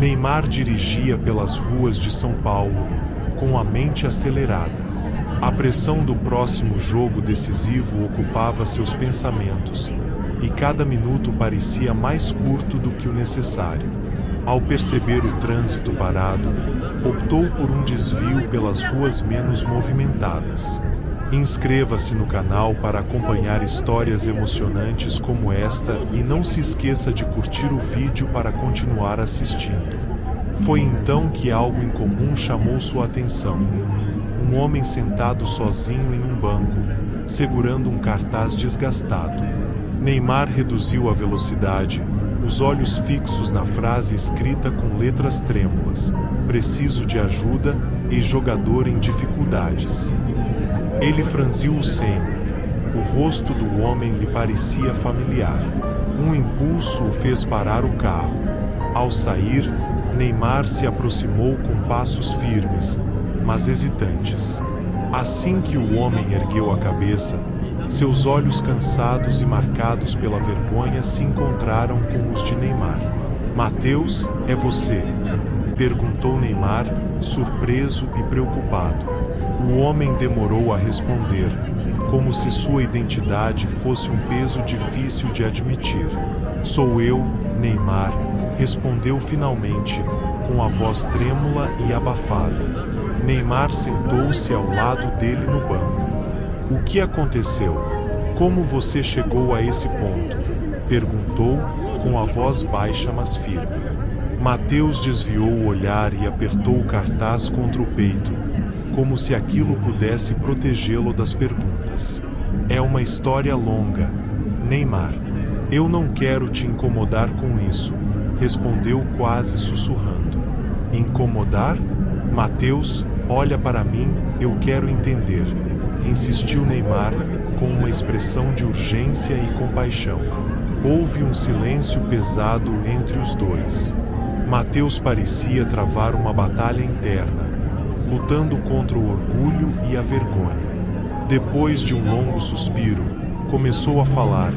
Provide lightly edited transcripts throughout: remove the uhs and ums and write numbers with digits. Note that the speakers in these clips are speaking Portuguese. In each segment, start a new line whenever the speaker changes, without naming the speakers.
Neymar dirigia pelas ruas de São Paulo, com a mente acelerada. A pressão do próximo jogo decisivo ocupava seus pensamentos, e cada minuto parecia mais curto do que o necessário. Ao perceber o trânsito parado, optou por um desvio pelas ruas menos movimentadas. Inscreva-se no canal para acompanhar histórias emocionantes como esta e não se esqueça de curtir o vídeo para continuar assistindo. Foi então que algo incomum chamou sua atenção. Um homem sentado sozinho em um banco, segurando um cartaz desgastado. Neymar reduziu a velocidade, os olhos fixos na frase escrita com letras trêmulas: preciso de ajuda e jogador em dificuldades. Ele franziu o ceño. O rosto do homem lhe parecia familiar. Um impulso o fez parar o carro. Ao sair, Neymar se aproximou com passos firmes, mas hesitantes. Assim que o homem ergueu a cabeça, seus olhos cansados e marcados pela vergonha se encontraram com os de Neymar. Mateus, é você? Perguntou Neymar, surpreso e preocupado. O homem demorou a responder, como se sua identidade fosse um peso difícil de admitir. Sou eu, Neymar, respondeu finalmente, com a voz trêmula e abafada. Neymar sentou-se ao lado dele no banco. O que aconteceu? Como você chegou a esse ponto? Perguntou, com a voz baixa mas firme. Mateus desviou o olhar e apertou o cartaz contra o peito, como se aquilo pudesse protegê-lo das perguntas. É uma história longa, Neymar. Eu não quero te incomodar com isso, respondeu quase sussurrando. Incomodar? Mateus, olha para mim, eu quero entender, insistiu Neymar, com uma expressão de urgência e compaixão. Houve um silêncio pesado entre os dois. Mateus parecia travar uma batalha interna, lutando contra o orgulho e a vergonha. Depois de um longo suspiro, começou a falar,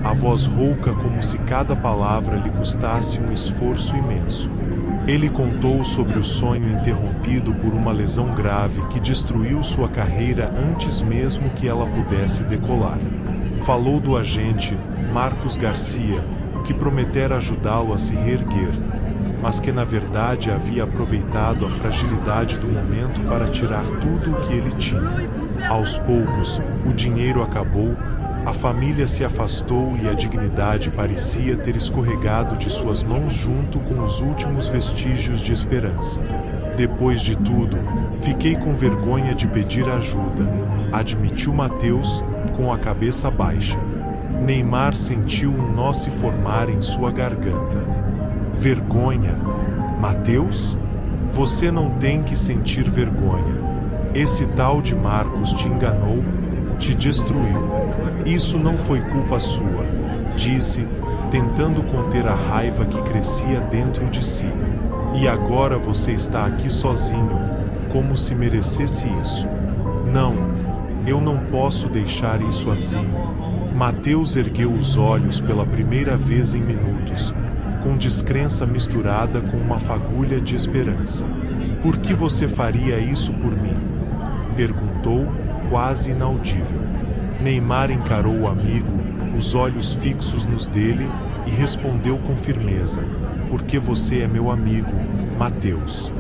a voz rouca como se cada palavra lhe custasse um esforço imenso. Ele contou sobre o sonho interrompido por uma lesão grave que destruiu sua carreira antes mesmo que ela pudesse decolar. Falou do agente, Marcos Garcia, que prometera ajudá-lo a se reerguer, mas que na verdade havia aproveitado a fragilidade do momento para tirar tudo o que ele tinha. Aos poucos, o dinheiro acabou, a família se afastou e a dignidade parecia ter escorregado de suas mãos junto com os últimos vestígios de esperança. Depois de tudo, fiquei com vergonha de pedir ajuda, admitiu Mateus, com a cabeça baixa. Neymar sentiu um nó se formar em sua garganta. Vergonha? Mateus? Você não tem que sentir vergonha. Esse tal de Marcos te enganou, te destruiu. Isso não foi culpa sua, disse, tentando conter a raiva que crescia dentro de si. E agora você está aqui sozinho, como se merecesse isso. Não, eu não posso deixar isso assim. Mateus ergueu os olhos pela primeira vez em minutos, com descrença misturada com uma fagulha de esperança. Por que você faria isso por mim? Perguntou, quase inaudível. Neymar encarou o amigo, os olhos fixos nos dele, e respondeu com firmeza: porque você é meu amigo, Mateus.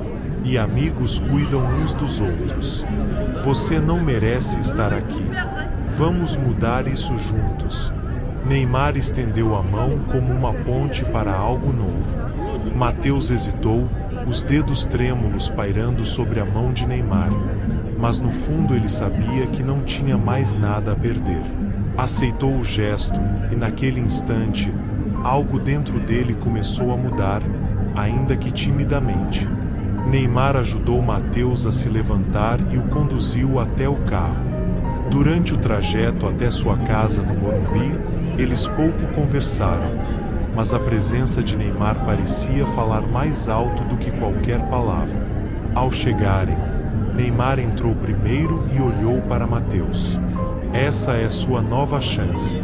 E amigos cuidam uns dos outros. Você não merece estar aqui. Vamos mudar isso juntos. Neymar estendeu a mão como uma ponte para algo novo. Mateus hesitou, os dedos trêmulos pairando sobre a mão de Neymar. Mas no fundo ele sabia que não tinha mais nada a perder. Aceitou o gesto, e naquele instante, algo dentro dele começou a mudar, ainda que timidamente. Neymar ajudou Mateus a se levantar e o conduziu até o carro. Durante o trajeto até sua casa no Morumbi, eles pouco conversaram, mas a presença de Neymar parecia falar mais alto do que qualquer palavra. Ao chegarem, Neymar entrou primeiro e olhou para Mateus. Essa é sua nova chance.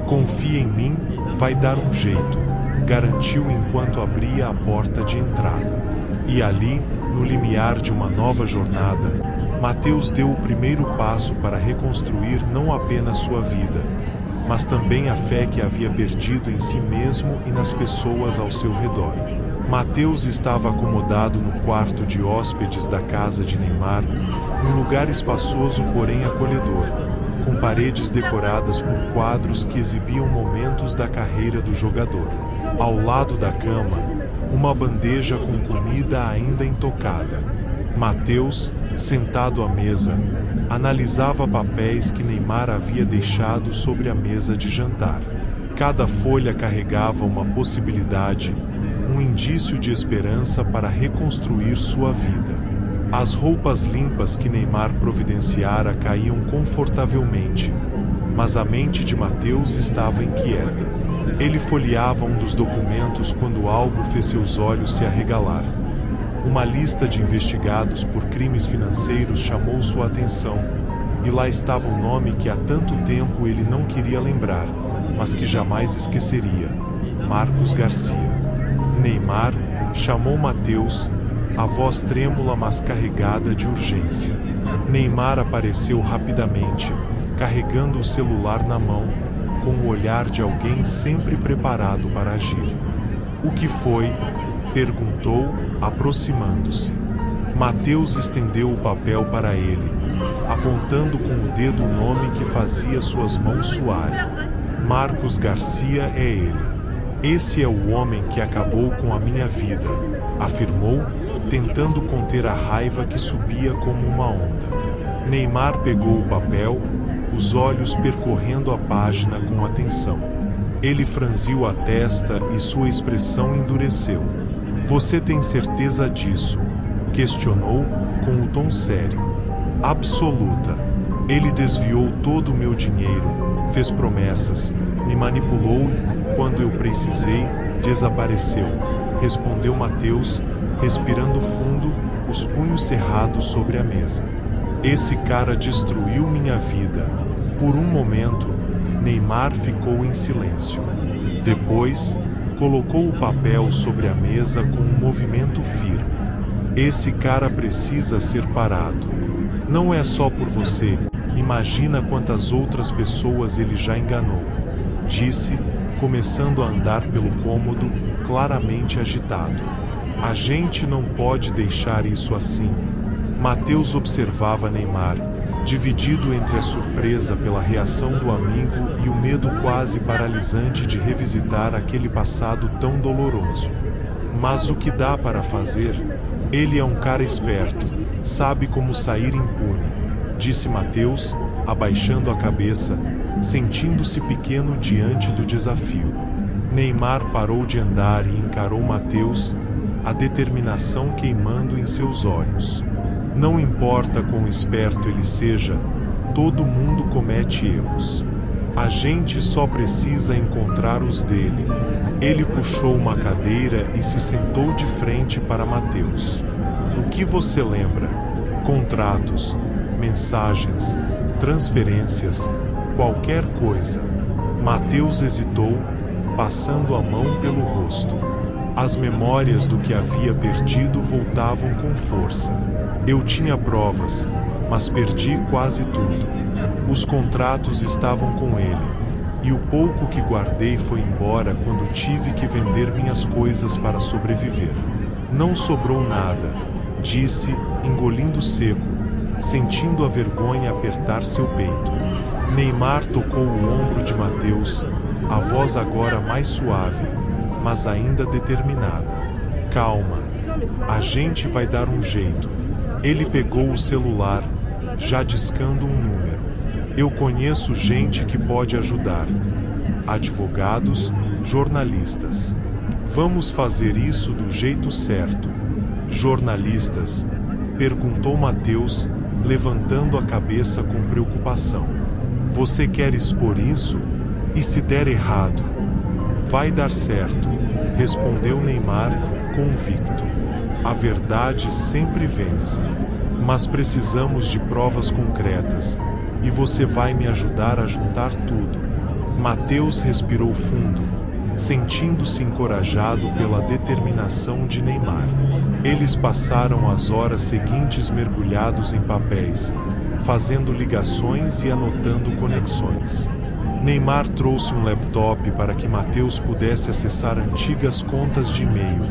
Confia em mim, vai dar um jeito. garantiu enquanto abria a porta de entrada. E ali, no limiar de uma nova jornada, Mateus deu o primeiro passo para reconstruir não apenas sua vida, mas também a fé que havia perdido em si mesmo e nas pessoas ao seu redor. Mateus estava acomodado no quarto de hóspedes da casa de Neymar, um lugar espaçoso porém acolhedor, com paredes decoradas por quadros que exibiam momentos da carreira do jogador. Ao lado da cama, uma bandeja com comida ainda intocada. Mateus, sentado à mesa, analisava papéis que Neymar havia deixado sobre a mesa de jantar. Cada folha carregava uma possibilidade, um indício de esperança para reconstruir sua vida. As roupas limpas que Neymar providenciara caíam confortavelmente, mas a mente de Mateus estava inquieta. Ele folheava um dos documentos quando algo fez seus olhos se arregalar. Uma lista de investigados por crimes financeiros chamou sua atenção, e lá estava o nome que há tanto tempo ele não queria lembrar, mas que jamais esqueceria: Marcos Garcia. Neymar chamou Mateus, a voz trêmula mas carregada de urgência. Neymar apareceu rapidamente, carregando o celular na mão, com o olhar de alguém sempre preparado para agir. "O que foi?" perguntou, aproximando-se. Mateus estendeu o papel para ele, apontando com o dedo o nome que fazia suas mãos suarem. "Marcos Garcia é ele. Esse é o homem que acabou com a minha vida", afirmou, tentando conter a raiva que subia como uma onda. Neymar pegou o papel, os olhos percorrendo a página com atenção. Ele franziu a testa e sua expressão endureceu. "Você tem certeza disso?" questionou, com o tom sério. "Absoluta. Ele desviou todo o meu dinheiro, fez promessas, me manipulou e, quando eu precisei, desapareceu", respondeu Mateus, respirando fundo, os punhos cerrados sobre a mesa. "Esse cara destruiu minha vida." Por um momento, Neymar ficou em silêncio. Depois, colocou o papel sobre a mesa com um movimento firme. "Esse cara precisa ser parado. Não é só por você, imagina quantas outras pessoas ele já enganou", disse, começando a andar pelo cômodo, claramente agitado. "A gente não pode deixar isso assim." Mateus observava Neymar, dividido entre a surpresa pela reação do amigo e o medo quase paralisante de revisitar aquele passado tão doloroso. "Mas o que dá para fazer? Ele é um cara esperto, sabe como sair impune", disse Mateus, abaixando a cabeça, sentindo-se pequeno diante do desafio. Neymar parou de andar e encarou Mateus, a determinação queimando em seus olhos. "Não importa quão esperto ele seja, todo mundo comete erros. A gente só precisa encontrar os dele." Ele puxou uma cadeira e se sentou de frente para Mateus. "O que você lembra? Contratos, mensagens, transferências, qualquer coisa." Mateus hesitou, passando a mão pelo rosto. As memórias do que havia perdido voltavam com força. "Eu tinha provas, mas perdi quase tudo. Os contratos estavam com ele, e o pouco que guardei foi embora quando tive que vender minhas coisas para sobreviver. Não sobrou nada", disse, engolindo seco, sentindo a vergonha apertar seu peito. Neymar tocou o ombro de Mateus, a voz agora mais suave, mas ainda determinada. "Calma. A gente vai dar um jeito." Ele pegou o celular, já discando um número. "Eu conheço gente que pode ajudar. Advogados, jornalistas. Vamos fazer isso do jeito certo." "Jornalistas?" perguntou Mateus, levantando a cabeça com preocupação. "Você quer expor isso? E se der errado?" "Vai dar certo", respondeu Neymar, convicto. "A verdade sempre vence. Mas precisamos de provas concretas, e você vai me ajudar a juntar tudo." Mateus respirou fundo, sentindo-se encorajado pela determinação de Neymar. Eles passaram as horas seguintes mergulhados em papéis, fazendo ligações e anotando conexões. Neymar trouxe um laptop para que Matheus pudesse acessar antigas contas de e-mail,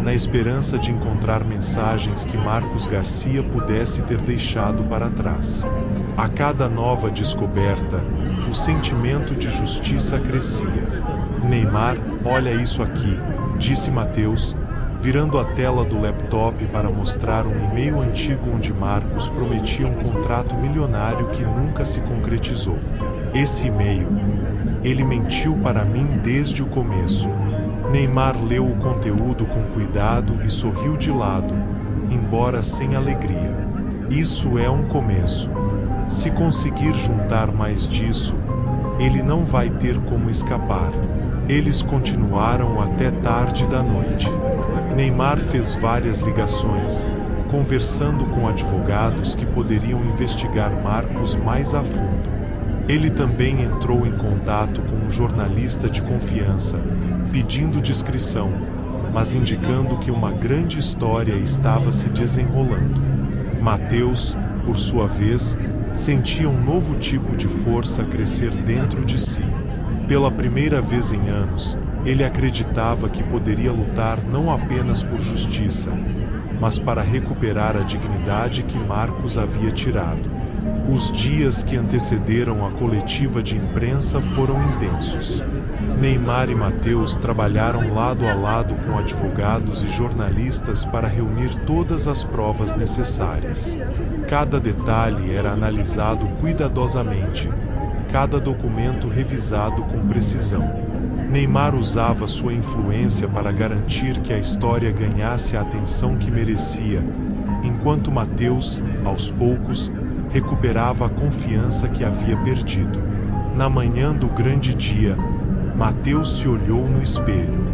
na esperança de encontrar mensagens que Marcos Garcia pudesse ter deixado para trás. A cada nova descoberta, o sentimento de justiça crescia. Neymar, olha isso aqui, disse Matheus, virando a tela do laptop para mostrar um e-mail antigo onde Marcos prometia um contrato milionário que nunca se concretizou. Esse e-mail, ele mentiu para mim desde o começo. Neymar leu o conteúdo com cuidado e sorriu de lado, embora sem alegria. Isso é um começo. Se conseguir juntar mais disso, ele não vai ter como escapar. Eles continuaram até tarde da noite. Neymar fez várias ligações, conversando com advogados que poderiam investigar Marcos mais a fundo. Ele também entrou em contato com um jornalista de confiança, pedindo discrição, mas indicando que uma grande história estava se desenrolando. Matheus, por sua vez, sentia um novo tipo de força crescer dentro de si. Pela primeira vez em anos, ele acreditava que poderia lutar não apenas por justiça, mas para recuperar a dignidade que Marcos havia tirado. Os dias que antecederam a coletiva de imprensa foram intensos. Neymar e Matheus trabalharam lado a lado com advogados e jornalistas para reunir todas as provas necessárias. Cada detalhe era analisado cuidadosamente, cada documento revisado com precisão. Neymar usava sua influência para garantir que a história ganhasse a atenção que merecia, enquanto Matheus, aos poucos, recuperava a confiança que havia perdido. Na manhã do grande dia, Matheus se olhou no espelho.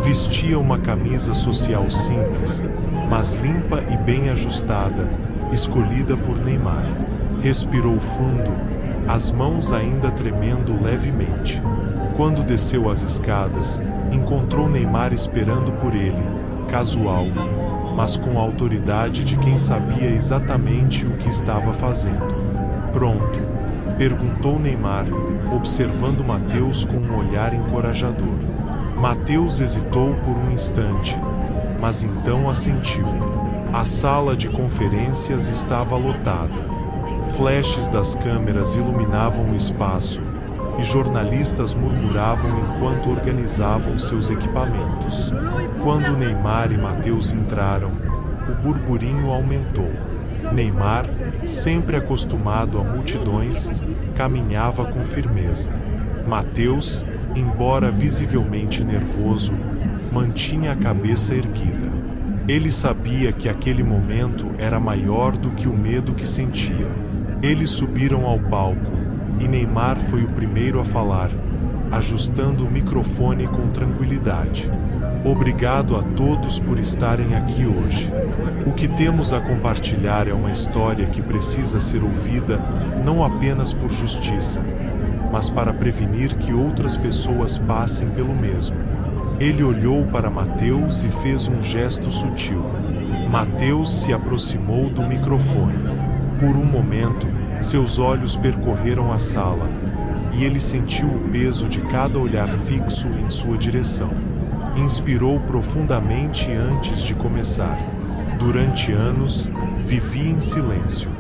Vestia uma camisa social simples, mas limpa e bem ajustada, escolhida por Neymar. Respirou fundo, as mãos ainda tremendo levemente. Quando desceu as escadas, encontrou Neymar esperando por ele, casual, mas com a autoridade de quem sabia exatamente o que estava fazendo. Pronto? Perguntou Neymar, observando Matheus com um olhar encorajador. Matheus hesitou por um instante, mas então assentiu. A sala de conferências estava lotada. Flashes das câmeras iluminavam o espaço, e jornalistas murmuravam enquanto organizavam seus equipamentos. Quando Neymar e Matheus entraram, o burburinho aumentou. Neymar, sempre acostumado a multidões, caminhava com firmeza. Matheus, embora visivelmente nervoso, mantinha a cabeça erguida. Ele sabia que aquele momento era maior do que o medo que sentia. Eles subiram ao palco, e Neymar foi o primeiro a falar, ajustando o microfone com tranquilidade. Obrigado a todos por estarem aqui hoje. O que temos a compartilhar é uma história que precisa ser ouvida não apenas por justiça, mas para prevenir que outras pessoas passem pelo mesmo. Ele olhou para Matheus e fez um gesto sutil. Matheus se aproximou do microfone. Por um momento, seus olhos percorreram a sala, e ele sentiu o peso de cada olhar fixo em sua direção. Inspirou profundamente antes de começar. Durante anos, vivi em silêncio.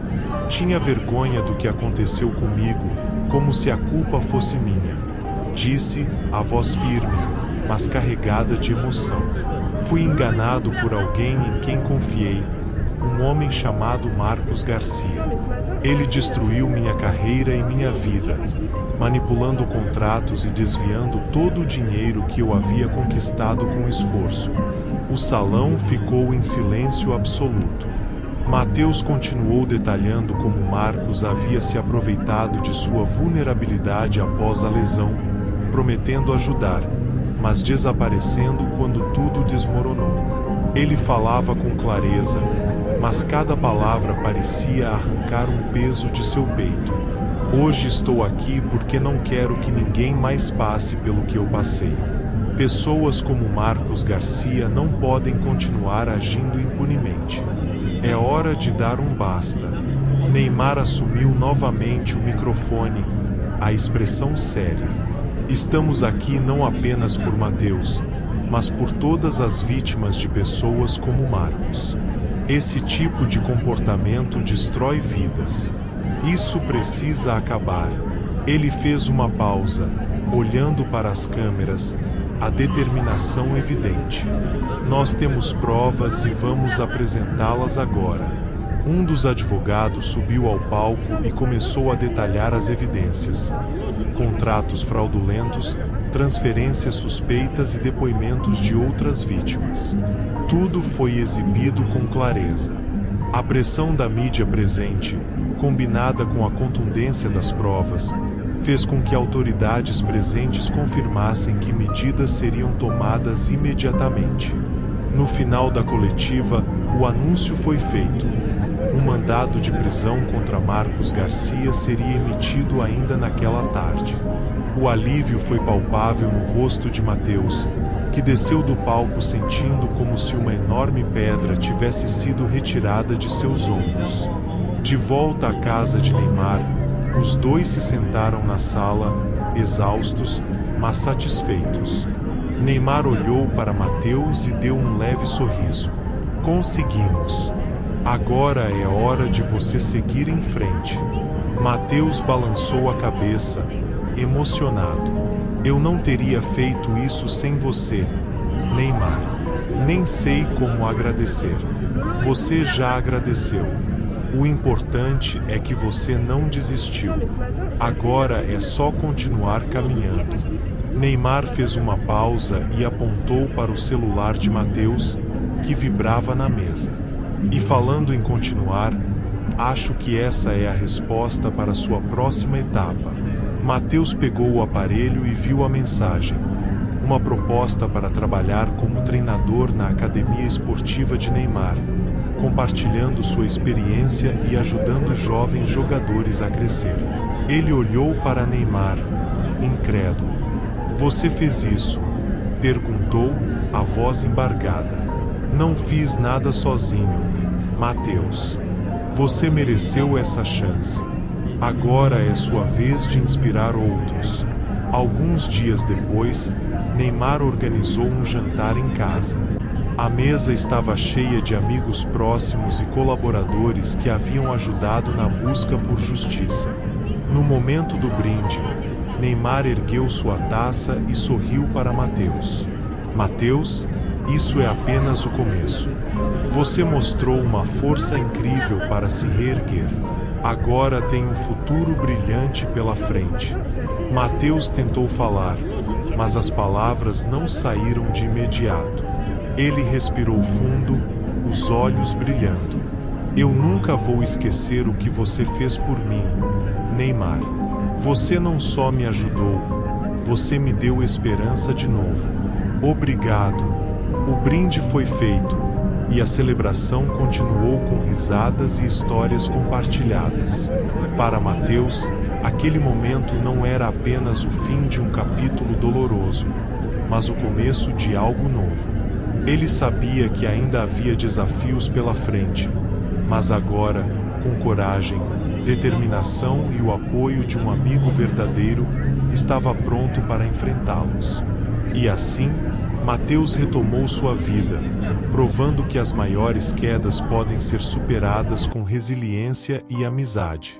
Tinha vergonha do que aconteceu comigo, como se a culpa fosse minha. Disse, a voz firme, mas carregada de emoção. Fui enganado por alguém em quem confiei, um homem chamado Marcos Garcia. Ele destruiu minha carreira e minha vida, manipulando contratos e desviando todo o dinheiro que eu havia conquistado com esforço. O salão ficou em silêncio absoluto. Matheus continuou detalhando como Marcos havia se aproveitado de sua vulnerabilidade após a lesão, prometendo ajudar, mas desaparecendo quando tudo desmoronou. Ele falava com clareza, mas cada palavra parecia arrancar um peso de seu peito. Hoje estou aqui porque não quero que ninguém mais passe pelo que eu passei. Pessoas como Marcos Garcia não podem continuar agindo impunemente. É hora de dar um basta. Neymar assumiu novamente o microfone, a expressão séria. Estamos aqui não apenas por Mateus, mas por todas as vítimas de pessoas como Marcos. Esse tipo de comportamento destrói vidas. Isso precisa acabar. Ele fez uma pausa, olhando para as câmeras, a determinação evidente. Nós temos provas e vamos apresentá-las agora. Um dos advogados subiu ao palco e começou a detalhar as evidências. Contratos fraudulentos, transferências suspeitas e depoimentos de outras vítimas. Tudo foi exibido com clareza. A pressão da mídia presente, combinada com a contundência das provas, fez com que autoridades presentes confirmassem que medidas seriam tomadas imediatamente. No final da coletiva, o anúncio foi feito. Um mandado de prisão contra Marcos Garcia seria emitido ainda naquela tarde. O alívio foi palpável no rosto de Mateus, que desceu do palco sentindo como se uma enorme pedra tivesse sido retirada de seus ombros. De volta à casa de Neymar, os dois se sentaram na sala, exaustos, mas satisfeitos. Neymar olhou para Mateus e deu um leve sorriso. Conseguimos. Agora é hora de você seguir em frente. Mateus balançou a cabeça, emocionado. Eu não teria feito isso sem você, Neymar. Nem sei como agradecer. Você já agradeceu. O importante é que você não desistiu. Agora é só continuar caminhando. Neymar fez uma pausa e apontou para o celular de Mateus, que vibrava na mesa. E falando em continuar, acho que essa é a resposta para sua próxima etapa. Mateus pegou o aparelho e viu a mensagem. Uma proposta para trabalhar como treinador na academia esportiva de Neymar, compartilhando sua experiência e ajudando jovens jogadores a crescer. Ele olhou para Neymar, incrédulo. Você fez isso? Perguntou, a voz embargada. Não fiz nada sozinho, Mateus. Você mereceu essa chance. Agora é sua vez de inspirar outros. Alguns dias depois, Neymar organizou um jantar em casa. A mesa estava cheia de amigos próximos e colaboradores que haviam ajudado na busca por justiça. No momento do brinde, Neymar ergueu sua taça e sorriu para Mateus. Mateus, isso é apenas o começo. Você mostrou uma força incrível para se reerguer. Agora tem um futuro brilhante pela frente. Mateus tentou falar, mas as palavras não saíram de imediato. Ele respirou fundo, os olhos brilhando. Eu nunca vou esquecer o que você fez por mim, Neymar. Você não só me ajudou, você me deu esperança de novo. Obrigado. O brinde foi feito, e a celebração continuou com risadas e histórias compartilhadas. Para Mateus, aquele momento não era apenas o fim de um capítulo doloroso, mas o começo de algo novo. Ele sabia que ainda havia desafios pela frente, mas agora, com coragem, determinação e o apoio de um amigo verdadeiro, estava pronto para enfrentá-los. E assim, Mateus retomou sua vida, provando que as maiores quedas podem ser superadas com resiliência e amizade.